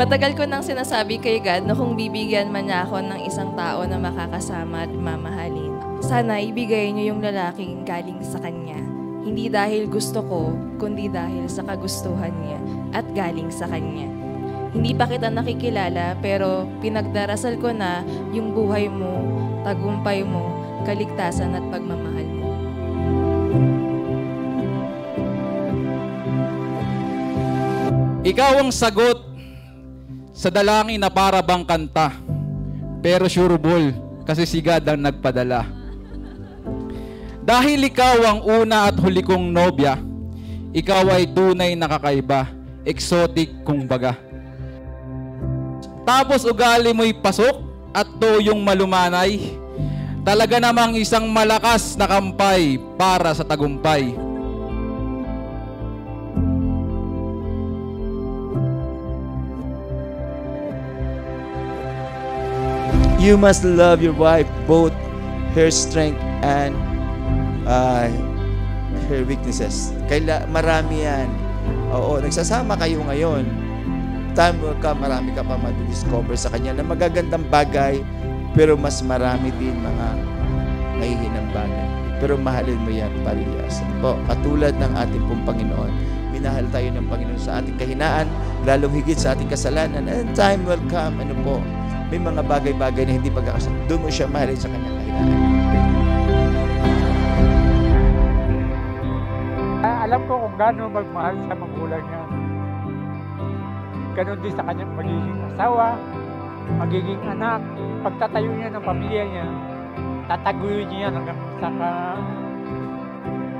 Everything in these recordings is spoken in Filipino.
Matagal ko nang sinasabi kay God na kung bibigyan man niya ako ng isang tao na makakasama at mamahalin, sana ibigay niyo yung lalaking galing sa Kanya. Hindi dahil gusto ko, kundi dahil sa kagustuhan niya at galing sa Kanya. Hindi pa kita nakikilala, pero pinagdarasal ko na yung buhay mo, tagumpay mo, kaligtasan at pagmamahal mo. Ikaw ang sagot sa dalangin na para bang kanta, pero sure ball kasi si God ang nagpadala. Dahil ikaw ang una at huli kong nobya, ikaw ay tunay na kakaiba, exotic kung baga. Tapos ugali mo'y pasok at toyong malumanay, talaga namang isang malakas na kampay para sa tagumpay. You must love your wife, both her strength and her weaknesses. Marami yan. Oo, nagsasama kayo ngayon. Time will come, marami ka pa madidiscover sa kanya na magagandang bagay, pero mas marami din mga mahihinang bagay. Pero mahalin mo yan parehas. Katulad ng ating pong Panginoon. Minahal tayo ng Panginoon sa ating kahinaan, lalong higit sa ating kasalanan. And time will come, may mga bagay-bagay na hindi pagkakasama. Doon mo siya mahalin sa kanyang kahinaan. Alam ko kung gaano magmahal sa magulang niya. Ganon din sa kanyang magiging asawa, magiging anak. Pagtatayo niya ng pamilya niya, tataguyod niya hanggang sa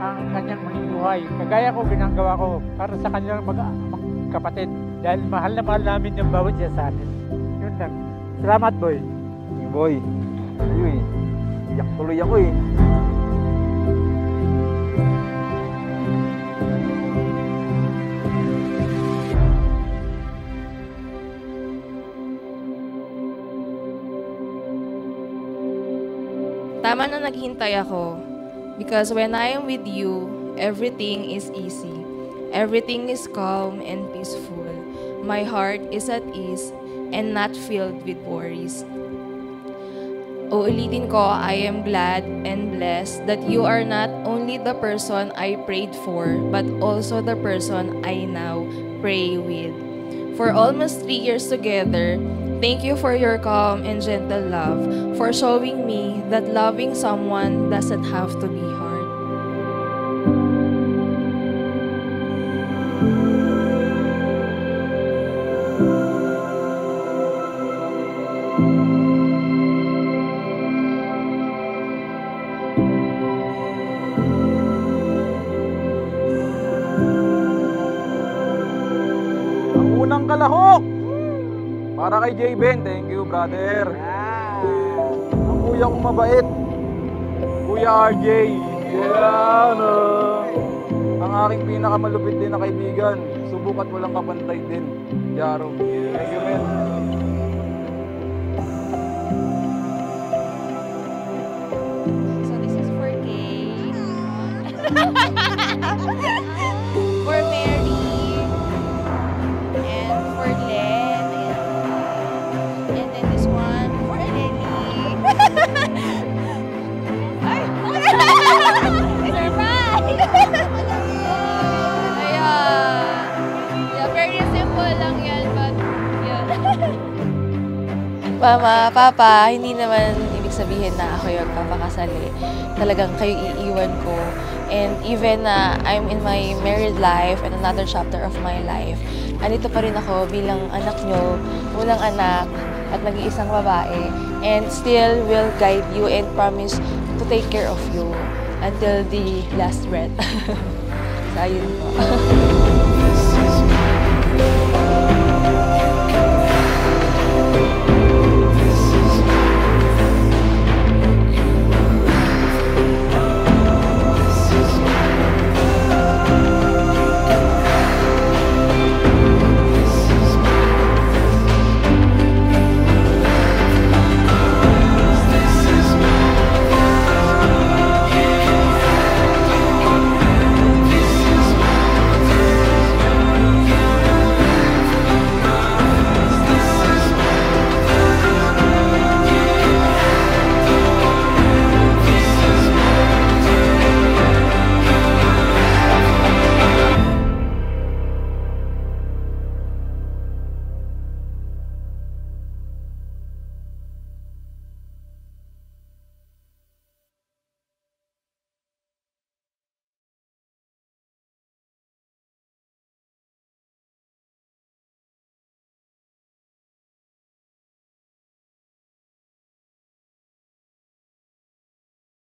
ang kanyang muling buhay. Kagaya ko, ginagawa ko para sa kanyang magkapatid. Dahil mahal na mahal namin yung bawat siya sa atin. Yun lang. Salamat, boy. Boy, ayun eh. Iyak tuloy ako eh. Tama na naghintay ako, because when I am with you, everything is easy. Everything is calm and peaceful. My heart is at ease and not filled with worries. Uulitin ko, I am glad and blessed that you are not only the person I prayed for, but also the person I now pray with. For almost 3 years together, thank you for your calm and gentle love, for showing me that loving someone doesn't have to be hard. Unang kalahok para kay J. Ben. Thank you, brother. Ang kuya kong mabait, Kuya RJ. Yeah, no. Ang aking pinakamalupit din na kaibigan, subok at walang kapantay din, Jaro. Thank you, man. So this is for Kay. For Mary. And for Len. And then this one for Lenny. Ay! Surprise! Ayan. Yeah, very simple lang yan, but yeah. Mama, Papa, hindi naman ibig sabihin na ako yung papakasali. Talagang kayo iiwan ko. And even na I'm in my married life and another chapter of my life, andito pa rin ako bilang anak nyo, unang anak at nag-iisang babae. And still will guide you and promise to take care of you until the last breath. So, ayun po.